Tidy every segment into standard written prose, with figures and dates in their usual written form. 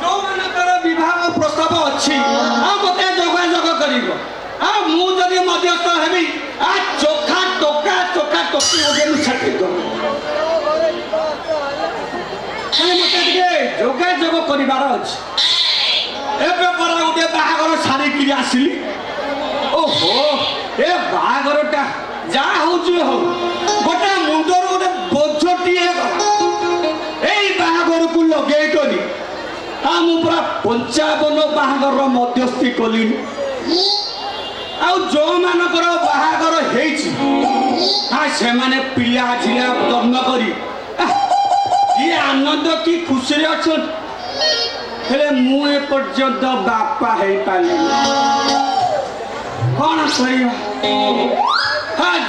ଯୋଉମାନଙ୍କର ବିବାହ ପ୍ରସ୍ତାବ ଅଛି ଆଉ ମୋତେ ଯୋଗାଯୋଗ କରିବ। ଆଉ ମୁଁ ଯଦି ମଧ୍ୟସ୍ଥ ହେବି ଚୋଖା ଟୋକା ଟୋକି ଗୋଟେ ମୁଁ ଛାଟି ଦେବି। ମୋତେ ଟିକେ ଯୋଗାଯୋଗ କରିବାର ଅଛି। ଏବେ ପରା ଗୋଟେ ବାହାଘର ସାରିକିରି ଆସିଲି। ଓହୋ ଏ ବାହାଘରଟା ଯାହା ହଉଛି ହଉ, ଗୋଟେ ମୁଣ୍ଡରୁ ଗୋଟେ ବୋଝଟିଏ ଗଲା। ଏଇ ବାହାଘରକୁ ଲଗେଇ କରି ମୁଁ ପୁରା 55 ବାହାଘରର ମଧ୍ୟସ୍ଥି କଲିଣି। ଆଉ ଯୋଉମାନଙ୍କର ବାହାଘର ହେଇଛି ସେମାନେ ପିଲା ଝିଅ ଜନ୍ମ କରି କି ଆନନ୍ଦ କି ଖୁସିରେ ଅଛନ୍ତି। ହେଲେ ମୁଁ ଏପର୍ଯ୍ୟନ୍ତ ବାପା ହେଇପାରିଲିନି। କଣ କରିବା?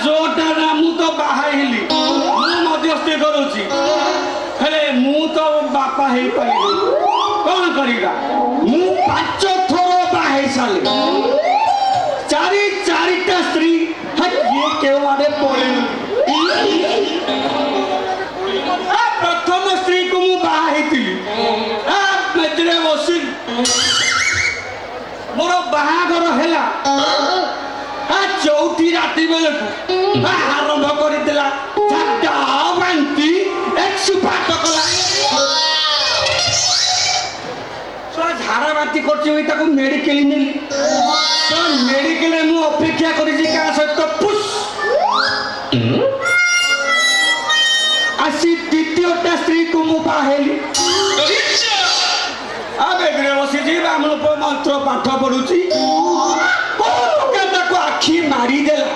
ଯୋଉଟା ନା ମୁଁ ତ ବାହା ହେଲି, ମୁଁ ମଧ୍ୟସ୍ଥି କରୁଛି, ହେଲେ ମୁଁ ତ ବାପା ହେଇପାରିଲିନି। କଣ କରିବା? ମୁଁ 5 ଥର ବାହା ହେଇ ସାରିଲି। ଚାରିଟା ସ୍ତ୍ରୀ କିଏ କେଉଁ ଆଡେ ପଳେଇଲି। ପ୍ରଥମ ସ୍ତ୍ରୀକୁ ମୁଁ ବାହା ହେଇଥିଲି ମେଜରେ ବସି ମୋର ବାହାଘର ହେଲା। ଚଉଠି ରାତି ବେଳକୁ ଆରମ୍ଭ କରିଥିଲା ଝାଡ଼ା ବାନ୍ତି ଏକ୍ସପାର୍ଟ କଲା। ଝାଡ଼ା ବାନ୍ତି କରୁଛି ତାକୁ ମେଡିକାଲ ନେଲି। ମେଡିକାଲରେ ମୁଁ ଅପେକ୍ଷା କରିଛି କାହା ସହିତ ଆସି ଦ୍ୱିତୀୟଟା ସ୍ତ୍ରୀକୁ ମୁଁ ବାହା ହେଲି। ବେଗରେ ବସିଛି ବ୍ରାହ୍ମଣ ମନ୍ତ୍ର ପାଠ ପଢୁଛି। ତାକୁ ଆଖି ମାରିଦେଲା।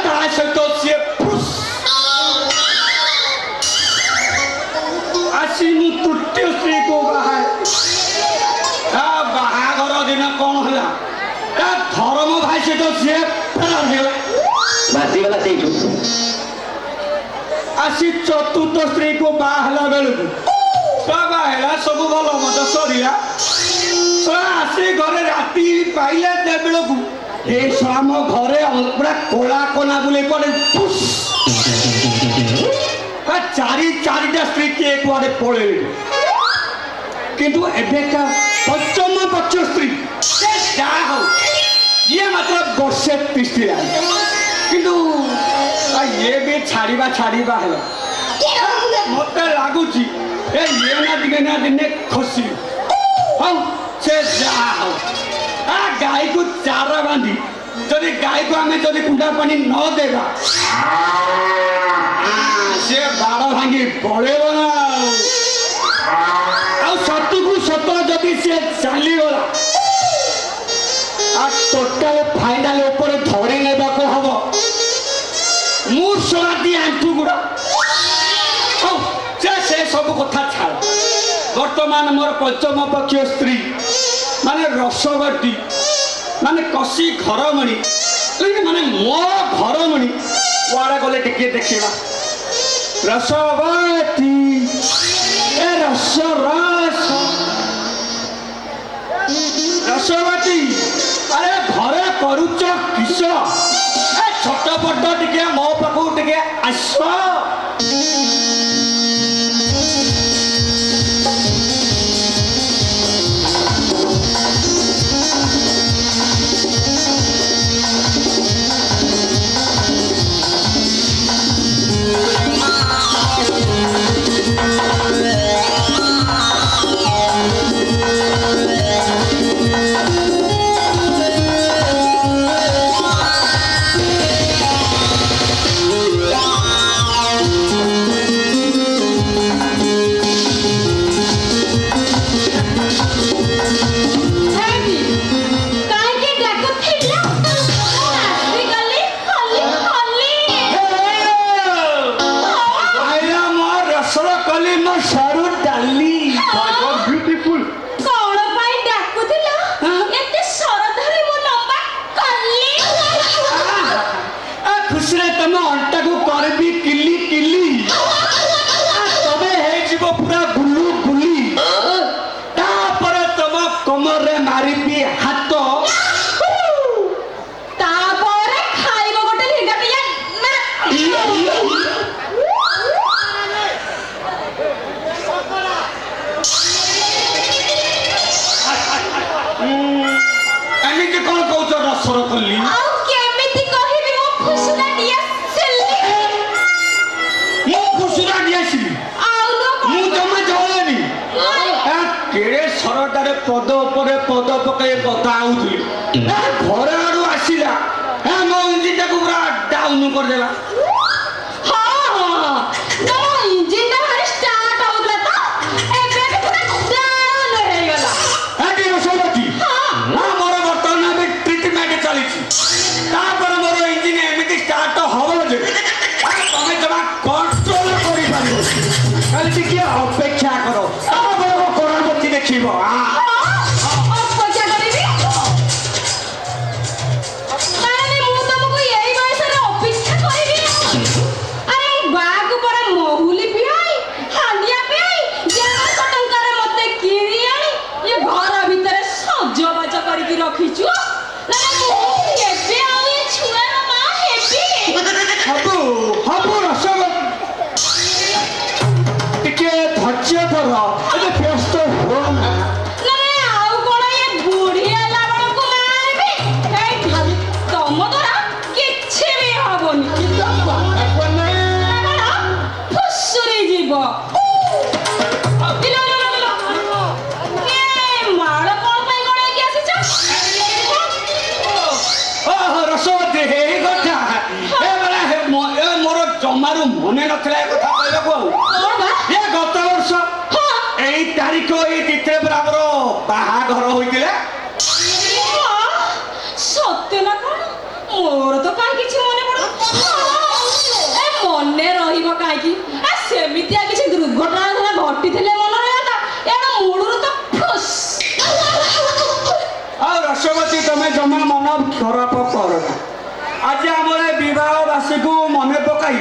ତା ସହିତ ସିଏ ଆସି ମୁଁ ତୃତୀୟ ସ୍ତ୍ରୀକୁ ବାହାଘର ଦିନ କଣ ହେଲା? ଧର୍ମ ଭାଇ ସହିତ ସିଏ ଆସି ଚତୁର୍ଥ ସ୍ତ୍ରୀକୁ ବାହା ହେଲା ବେଳକୁ ହେଲା ସବୁ ଭଲ ମତ ସରିଲା। ଆସି ଘରେ ରାତି ପାଇଲେ ବେଳକୁ ଆମ ଘରେ ପୁରା କଳା କନା ବୁଲେଇ ପଡେ। ଚାରିଟା ସ୍ତ୍ରୀ କିଏ କୁଆଡେ ପଳେଇଲେ। କିନ୍ତୁ ଏବେକା ପଞ୍ଚମ ପକ୍ଷ ସ୍ତ୍ରୀ ଯାହା ହଉ ଇଏ ମାତ୍ର ବର୍ଷେ ତିଷ୍ଠିଲା। କିନ୍ତୁ ଇଏ ବି ଛାଡ଼ିବା ହେଲା। ମତେ ଲାଗୁଛି ଇଏ ନା ଦିନେ ଖସି ହଉ। ସେ ଯାହା ହଉ ଗାଈକୁ ଚାର ବାନ୍ଧି ଯଦି ଗାଈକୁ ଆମେ ଯଦି କୁଣ୍ଡା ପାଣି ନ ଦେବା ସେ ବାଡ଼ ଭାଙ୍ଗି ପଳେଇବ ନା। ଆଉ ସତକୁ ସତ ଯଦି ସେ ଚାଲିଗଲା ଟୋଟାଲ ଫାଇନାଲ ଉପରେ ଧରି ନେବାକୁ ହବ। ମୁଁ ଶୁଣାନ୍ତି ଆଣ୍ଠୁ ଗୁଡା। ସେ ସବୁ କଥା ଛାଡ଼। ବର୍ତ୍ତମାନ ମୋର ପଞ୍ଚମ ପକ୍ଷୀୟ ସ୍ତ୍ରୀ ମାନେ ରସବତୀ ମାନେ କଷି ଘରମଣି ମାନେ ମୋ ଘରମଣି କୁଆଡ଼େ ଗଲେ ଟିକେ ଦେଖିବା। ରସବତୀ ରସବତୀ ଆରେ ଘରେ କରୁଛ କିସ? ଛୋଟ ପଟ ଟିକେ ମୋ ପାଖକୁ ଟିକେ ଆସ। କେଡ଼େ ସରଟାରେ ପଦ ଉପରେ ପଦ ପକେଇ କଥା ହଉଥିଲି ଘର ଆଡୁ ଆସିଲା ମୋ ଇଞ୍ଜିନଟାକୁ ପୁରା ଡାଉନ କରିଦେଲା। ମୋର ବର୍ତ୍ତମାନ ଏବେ ଟ୍ରିଟମେଣ୍ଟ ଚାଲିଛି। ତାପରେ ମୋର ଇଞ୍ଜିନ ଏମିତି ଷ୍ଟାର୍ଟ ହବ ଯେ ତମେ ଜମା କଣ୍ଟ୍ରୋଲ କରିପାରିବ। ଖାଲି ଟିକେ ଅପେକ୍ଷା କର, ତାପରେ ମୋ କରାମତି ଦେଖିବ। ରଖିଛୁ ହବୁ ରସଗୋଲା ଟିକେ ଧୈର୍ଯ୍ୟ ଧର, ଏବେ ବ୍ୟସ୍ତ ହୁଅ ନା। ଆଉ କଣ ଇଏ ବୁଢୀ ହେଲା ବେଳକୁ ମାରିବି? ତମ ଦ୍ୱାରା କିଛି ବି ହବନି। ଫୁସୁରି ଯିବ। ମୋର ଜମାରୁ ମନେ ନଥିଲା ଏ କଥା କହିବାକୁ। ଏ ଗତ ବର୍ଷ ଏଇ ତାରିଖ ଏଇ ତିଥିରେ ପୁରା ଆମର ବାହାଘର ହୋଇଥିଲା। ସତ୍ୟ ନା କଣ? ମୋର ତ କାହିଁ କିଛି ମନେ ପଡୁନି। ମନେ ରହିବ କାହିଁକି? ସେମିତିଆ କିଛି ଦୁର୍ଘଟଣା ଘଟିଥିଲେ ମନେ ରହିବ। ଏଟା ମୂଳରୁ ତ ଫୁସ୍। ଆଉ ରସବତୀ ତମେ ଜମା ମନ ଖରାପ କରନା। ଆଜି ଆମର ବିବାହ ବାର୍ଷିକକୁ ମନେ ପକାଇ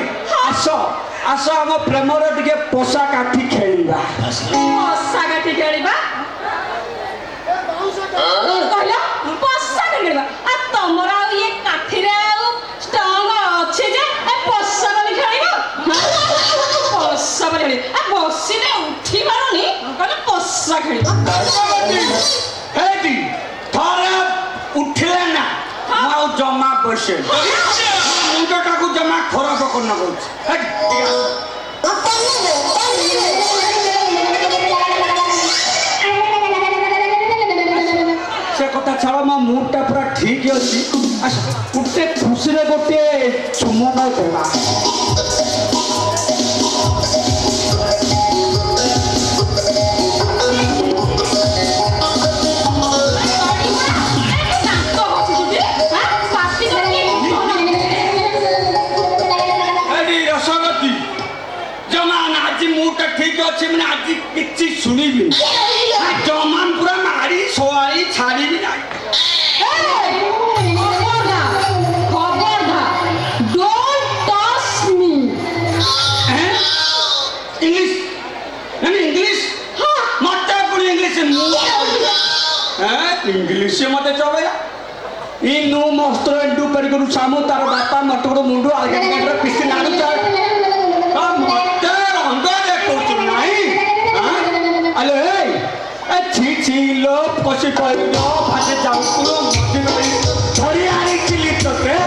ଆସ ଆସ ଆମ ପ୍ରେମର ଟିକେ ପୋଷା କାଠି ଖେଳିବା। ପୋଷା କାଠି ଖେଳିବା କହିଲ? ପୋଷା କାଠି ଖେଳିବା? ତମର ଆଉ ଇଏ କାଠିରେ ଆଉ ଷ୍ଟ୍ରଙ୍ଗ ଅଛି ଯେ ପୋଷା କାଠି ଖେଳିବ? ପୋଷା କାଠି ଖେଳି ବସିଲେ ଉଠି ପାରୁନି, କହିଲେ ପୋଷା ଖେଳିବା। ଥରେ ଉଠିଲେ ନା ମୁଁ ଆଉ ଜମା ବସେ ମୁଣ୍ଡଟାକୁ ଜମା ଖରାପ କରିନ କରୁଛି। ସେ କଥା ଛାଡ଼, ମୋ ମୁଡଟା ପୁରା ଠିକ ଅଛି। ଗୋଟେ ଖୁସିରେ ଗୋଟେ ଚୁମନ ଦେବା। ঠিক ଅଛି ମାନେ ଆଜି କିଛି ଶୁଣିବି ଜମା ପୁରା ମାରି ଶୋଆଇ ଛାଡ଼ିବି ନାହିଁ। ଇଂଲିଶ ମତେ ପୁଣି ଇଂଲିଶ ମତେ ଚଳେଇବା ଇନୁ ମସ୍ତ୍ର ଏଣ୍ଡୁ କରିକରୁ ସାମୁ ତାର ବାପା ମଟର ମୁଣ୍ଡୁ ଆଲଗା ପିସି ନାଡୁ ମତେ ରଙ୍ଗ ଦେଖଉଛୁ ନାହିଁ। ଆଲୋ ଛି ଛି ଲୋ ପଶି କହିଲ ଭାଷେ ଯାଉଥିଲ ଧରି ଆଣିଥିଲି ତତେ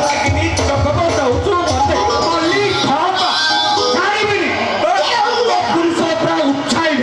ଲାଗିନି ଚକପ ଦଉଛୁ ମତେ ଛାଡ଼ିବିନି ପୁରୁଷ ପୁରା ଉଚ୍ଛାଇ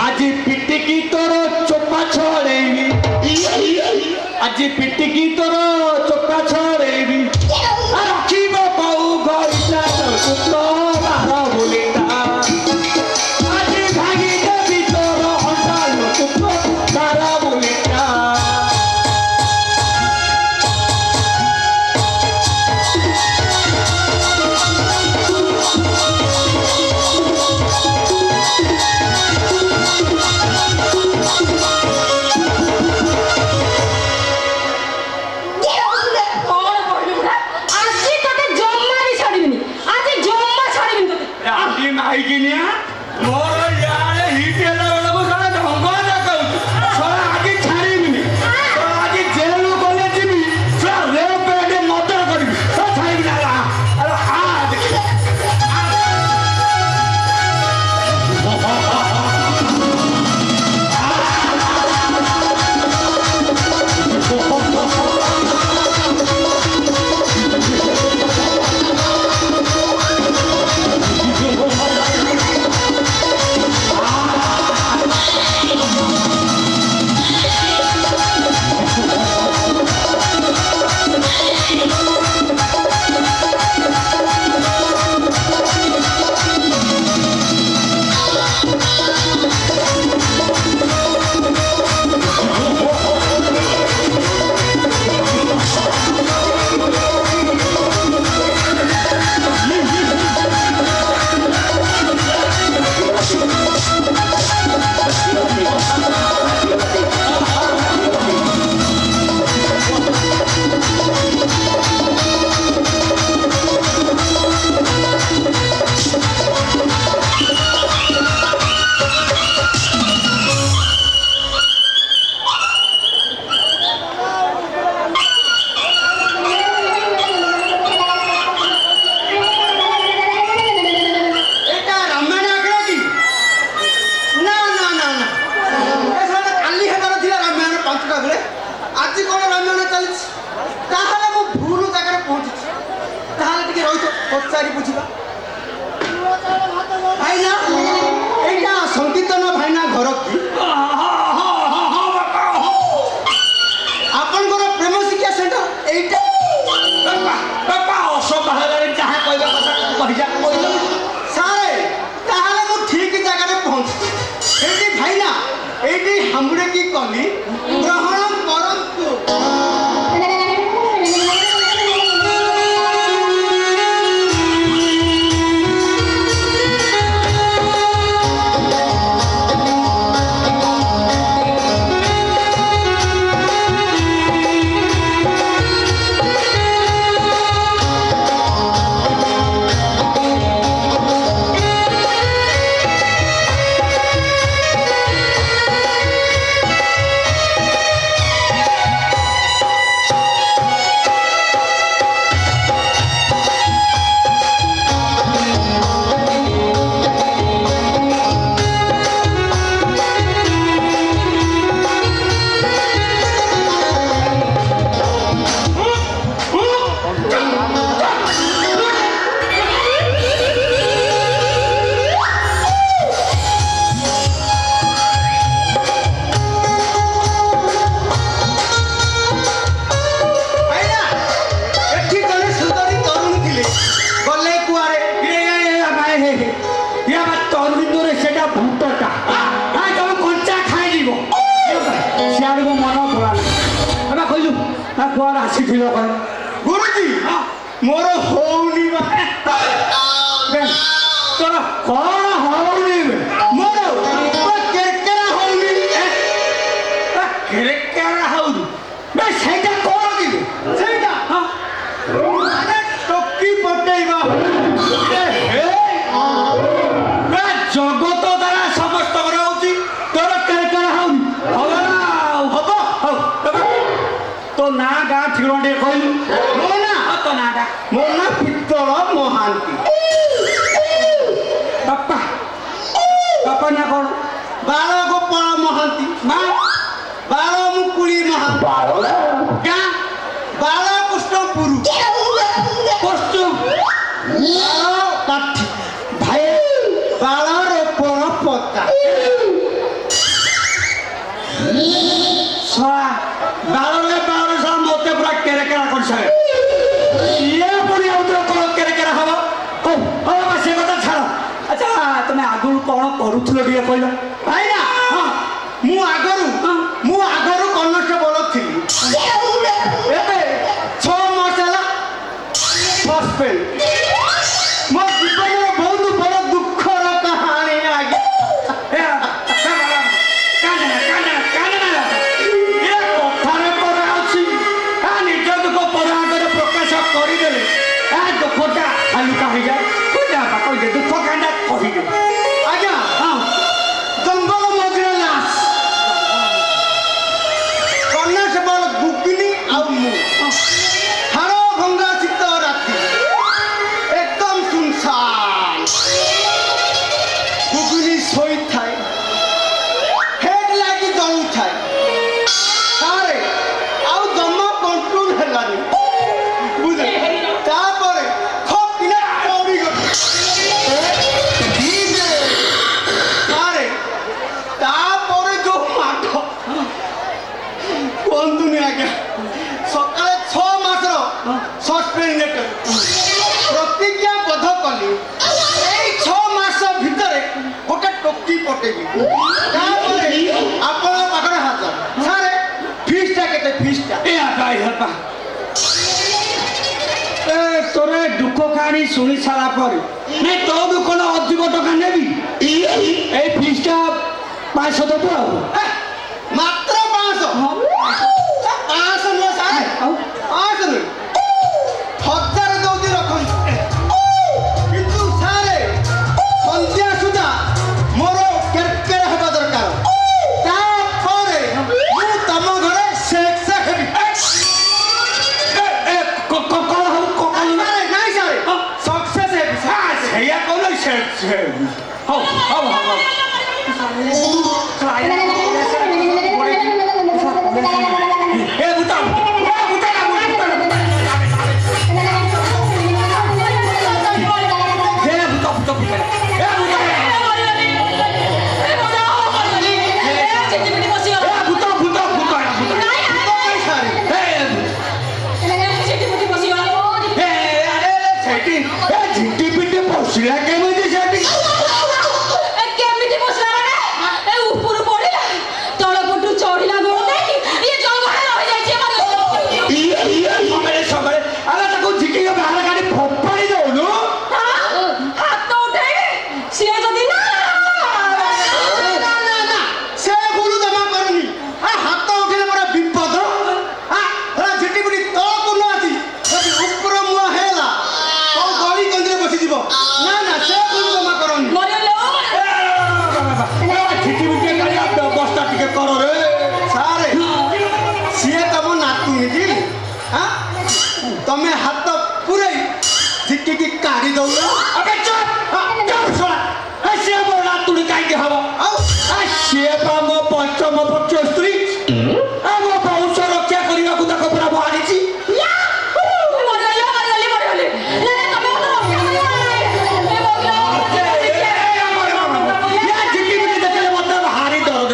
আজি পিটিকি তোর চোপা ছড়েইবি আজি পিটিকি তোর চোপা ছড়েইবি রাখিব কৌ ঘইটা পুত্র বার বলিতা আজি ভাঙি দেবি তোর অন্ডাল পুত্র বার বলিতা ପଚାରି ବୁଝିବା। ଭାଇନା ଏଇଟା ସଂକୀର୍ତ୍ତନ ଭାଇନା ଘର କି? ଆପଣଙ୍କର ପ୍ରେମ ଶିକ୍ଷା ସେଣ୍ଟର ଏଇଟା? ଅସମ୍ଭାଳରେ ଯାହା କହିବା କଥା କହିଯା କହିଲ। ସାରେ ତାହେଲେ ମୁଁ ଠିକ ଜାଗାରେ ପହଞ୍ଚିଛି। ଏଇଠି ଭାଇନା ଏଇଠି ହାମୁଡ଼େ କି କଲି ଗ୍ରହଣ କରନ୍ତୁ। କୁଆଡ଼େ ଆସିଥିଲ କହ ଗୁରୁଜୀ? ମୋର ହଉନି ତୋର କଣ ହଉନି? ମୋର କେରକେରା ହଉନି। କେରକେରା ହଉନି ସେଇଟା କଣ କି? ସେଇଟା ଟୋକି ପଟେଇବା। ଜଗତ ଦ୍ୱାରା ସମସ୍ତଙ୍କର ହଉଛି, ତୋର କେରକେରା ହଉନି। ହବ ନା ହବ। ହଉ ତୋ ନାଁ ଗାଁ ଠିକଣା ଟିକେ କହିଲୁ। ମୋ ନାଁ ତୋ ନାଁଟା? ମୋ ନାଁ ପିତ୍ତଳ ମହାନ୍ତି। ବାପା ବାପା ନା କଣ? ବାଳ ଗୋପାଳ ମହାନ୍ତି। ମା ବାଳ ମୁକୁଳି ମହାନ୍ତି। ଗାଁ ବାଳକୃଷ୍ଣପୁର। କାଠି ଭାଇ ବାଳ ରୋପଣ ପତା। ବାଳରେ ବାଳ ମତେ ପୁରା କେରେକେରା କରିସାରେ। ଇଏ ପୁଣି ଆଉ କଣ କେରେକେରା ହବ? ସେ କଥା ଛାଡ଼। ଆଚ୍ଛା ତମେ ଆଗରୁ କଣ କରୁଥିଲ ଟିକେ କହିଲ? ଭାଇନା ମୁଁ ଆଗରୁ କନଷ୍ଟେବଳ ଥିଲି। ଏବେ 6 ମାସ ହେଲା ସସ୍ପେଣ୍ଡ। ମୋ ଜୀବନର ବହୁତ ବଡ଼ ଦୁଃଖର କାହାଣୀ। ଆଜ୍ଞା ନିଜ ଦୁଃଖ ପର ଆଗରେ ପ୍ରକାଶ କରିଦେଲେ ଦୁଃଖଟା ହାଲୁକା ହେଇଯାଏ। କହିଦେ ଦୁଃଖ କାଣ୍ଡା କହିଦେ। ଆଜ୍ଞା ଜଙ୍ଗଲ ମଝିରେ ଲାଶ କନଷ୍ଟେବଳ ଗୁଗିନି ଆଉ ମୁଁ। ହାଡ଼ ଭଙ୍ଗା ଶୀତ ରାତି ଏକଦମ ସୁନସାନ। ଗୁଗିନି ଶୋଇଥାଏ, ହେଡ୍ ଲାଗି ଜଳୁଥାଏ। ସାରେ ଆଉ ଜମା କଣ୍ଟ୍ରୋଲ ହେଲାନି। ବୁଝେ ତାପରେ ଖପିନା ପଡ଼ିଗଲି। ସାରେ ତାପରେ ଯୋଉ ମାଠ କୁହନ୍ତୁନି ଆଜ୍ଞା। ସକାଳେ 6 ମାସର ସସ୍ପେଣ୍ଡ ଲେଟର ପ୍ରତିଜ୍ଞାବଦ୍ଧ କଲି। ଏଇ 6 ମାସ ଭିତରେ ଗୋଟେ ଟୋକି ପଟେଇବି। ତାପରେ ଆପଣଙ୍କ ପାଖରେ ହାଜର। ସାରେ ଫିସ୍ଟା କେତେ? ଫିସ୍ଟା ତୋର ଦୁଃଖ କାହାଣୀ ଶୁଣି ସାରିଲା ପରେ ନାଇଁ ତୋ ଦୁଃଖ ଅଧିକ ଟଙ୍କା ନେବି। ଏଇ ଫିସ୍ଟା 500 ଦେବୁ। ଆଉ ମାତ୍ର 500? 500 ନୁହେଁ ସାରେ, 500 ନୁହେଁ 1000 ଦଉଛି ରଖନ୍ତୁ। କିନ୍ତୁ ସାରେ ସନ୍ଧ୍ୟା ସୁଦ୍ଧା ମୋର କେରକେରା ହେବା ଦରକାର। ତାପରେ ମୁଁ ତମ ଘରେ ସେକ୍ସ ହେବି। ନାଇଁ ସାରେ ସକ୍ସେସ୍ ହେବି। ସେଇଆ କହୁନ ସେକ୍ସ ହେବି। ହଉ ହଉ ହଉ ଏ ବୁତା କାଢି ଦଉନ अबे चुप चुप शोना ऐसे बोला तूने काहे के हवा ଆଉ ସିଏ ପା ମୋ ପଞ୍ଚମ ପକ୍ଷ ସ୍ତ୍ରୀ ଆମ ବଂଶ ରକ୍ଷା କରିବାକୁ ତାକୁ ପୁରା ବାହାରିଛି ଭାରି ଦରଦ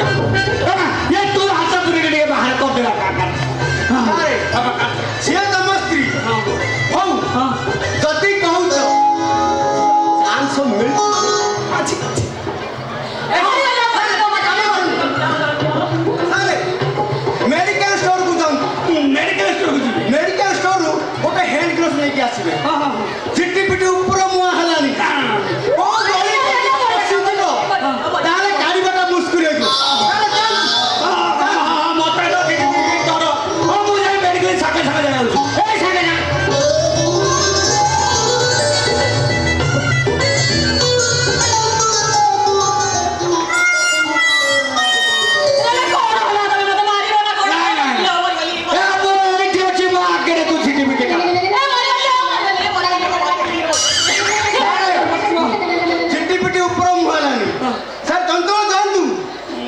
ଏ ତୁ ହାତ ପୁରେଇ ଟିକେ ବାହାର କରିଦେଲା କାକା ଆରେ ସିଏ ତମ ସ୍ତ୍ରୀ ହଉ ଯଦି କହୁଛ ଚାନ୍ସ ମିଳୁଛି ମେଡିକାଲ ଷ୍ଟୋରକୁ ଯାଆନ୍ତୁ ମେଡିକାଲ ଷ୍ଟୋରକୁ ଯିବି ମେଡିକାଲ ଷ୍ଟୋରରୁ ଗୋଟେ ହ୍ୟାଣ୍ଡ ଗ୍ଲୋଭ୍ସ ନେଇକି ଆସିବେ ହଁ ହଁ ଝିଟି ପିଟି ଉପର ମୁହଁ ହେଲାନି କୋଉ ଗଳି ପଶିଯିବ ତାହେଲେ କାଢିବାଟା ମୁସ୍କିଲ ହେଇଯିବ ମତେ ଡର ମୁଁ ଯାଇ ମେଡିକାଲ ସାଙ୍ଗେ ସାଙ୍ଗେ ଯାଉଛି ଏଇ ସାଙ୍ଗେ ଯା ଏଇଠି ଅଛି ମୋ ଆଗରେ ତୁ ଝିଟି ପିଟି କର ଝିଟି ପିଟି ଉପର ମୁହଁ ହେଲାନି ସାର୍ ଚଞ୍ଚଳ ଯାଆନ୍ତୁ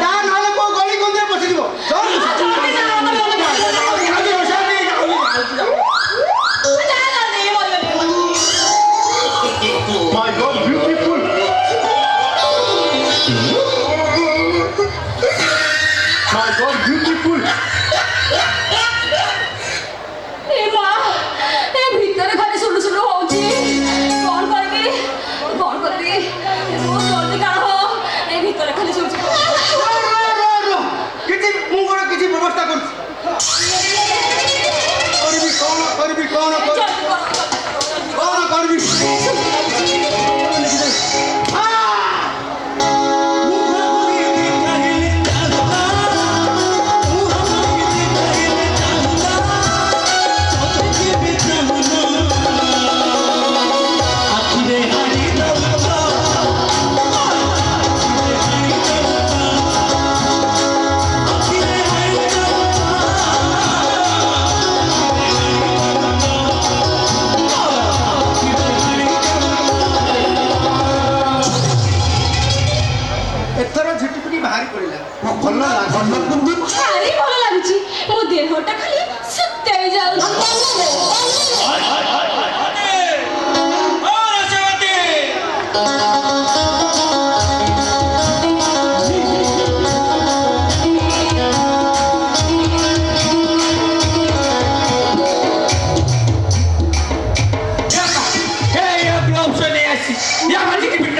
ତା ନହେଲେ କୋଉ ଗଳି କନ୍ଦିରେ ପଶିଯିବ My God, beautiful. My God, beautiful. ଭିତରେ ଖାଲି ସୁଲୁ ସୁଲୁ ହଉଛି କଣ କରିବି ବହୁତ ଜଲ୍ଦି କାଢ ଏ ଭିତରେ ଖାଲି ଶୁଣୁଛି କିଛି ମୁଁ କଣ କିଛି ବ୍ୟବସ୍ଥା କରୁଛି କରିବି କଣ କରିବି ଏଥର ଝିଟିପିଟି ବାହାରି ପଡ଼ିଲା ଭଲ ଭାରି ଭଲ ଲାଗୁଛି ମୋ ଦେହଟା ଖାଲି ଶୀତେଇ ଯାଉଛି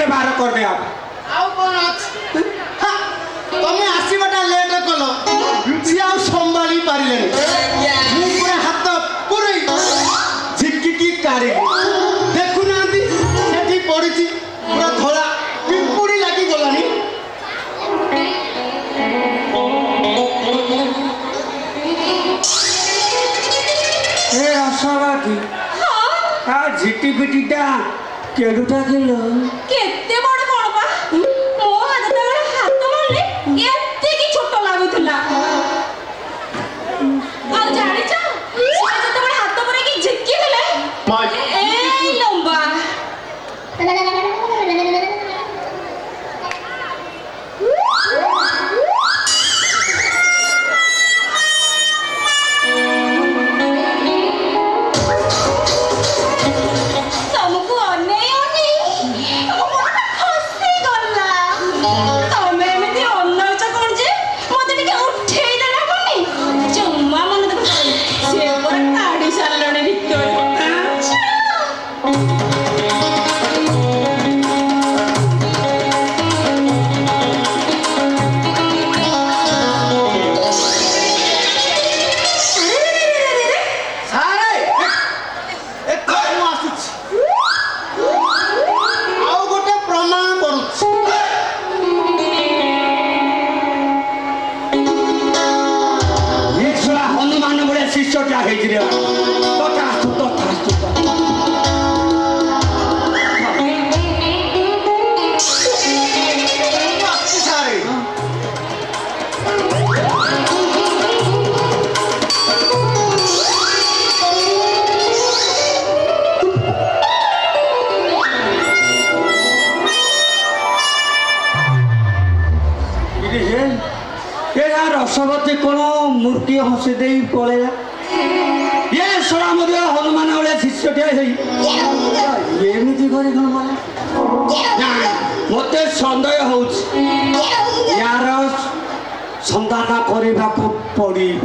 बाहर कर दे आप ଆଉ କଣ ଅଛି ତମେ ଆସିବାଟା ଲେଟ୍ କଲ ସିଏ ଆଉ ସମ୍ଭାଳି ପାରିଲେନି ମୁଁ ପୁରା ହାତ ପୁରେଇ ଝିକିକି କାଢିଲି ଦେଖୁନାହାନ୍ତି ସେଠି ପଡିଛି ପୁରା ଧଳା ପିମ୍ପୁଡି ଲାଗିଗଲାଣି ए आशावादी आ झिटी पिटीटा केडुटा किलो କେତେ ବଡ କଣ ପା ମୋ ହାତ ତଳେ ହାତ ମାରିଲେ ଏତିକି ଛୋଟ ଲାଗୁଥିଲା ଆଉ ଜାଣିଛ ସେ ଯେତେବେଳେ ହାତ ପୁରେଇକି ଝିକି ଦେଲେ ଏଇ ଲମ୍ବା ତମକୁ ଅନେଇ ଅନେଇ ମୋ ମନଟା ଖସିଗଲା ତମେ ଏମିତି ଅନଉଛ କଣ ଯେ ମତେ ଟିକେ ଉଠେଇ ଦେଲା କନି ଜମା ମନେ ଦେଖ ସେ ଉପରେ କାଢି ସାରିଲଣି ଭିତରେ ସାରେ ଏଥର ମୁଁ ଆସୁଛି ଆଉ ଗୋଟେ ପ୍ରମାଣ କରୁଛି ये छुआ हनुमान बड़े शिष्य क्या है रे तथास्तु ଆସୁଛି ସାରେ ଭଳିଆ ରସବତୀ କ'ଣ ମୂର୍ତ୍ତି ହସି ଦେଇ ପଳେଇଲା ଇଏ ଶଳା ମଧ୍ୟ ହନୁମାନ ଭଳିଆ ଶିଷ୍ୟଟିଏ ହେଇ ଏମିତି କରି କ'ଣ ମଲା ମୋତେ ସନ୍ଦେହ ହଉଛି ୟାର ସନ୍ଧାନ କରିବାକୁ ପଡ଼ିବ।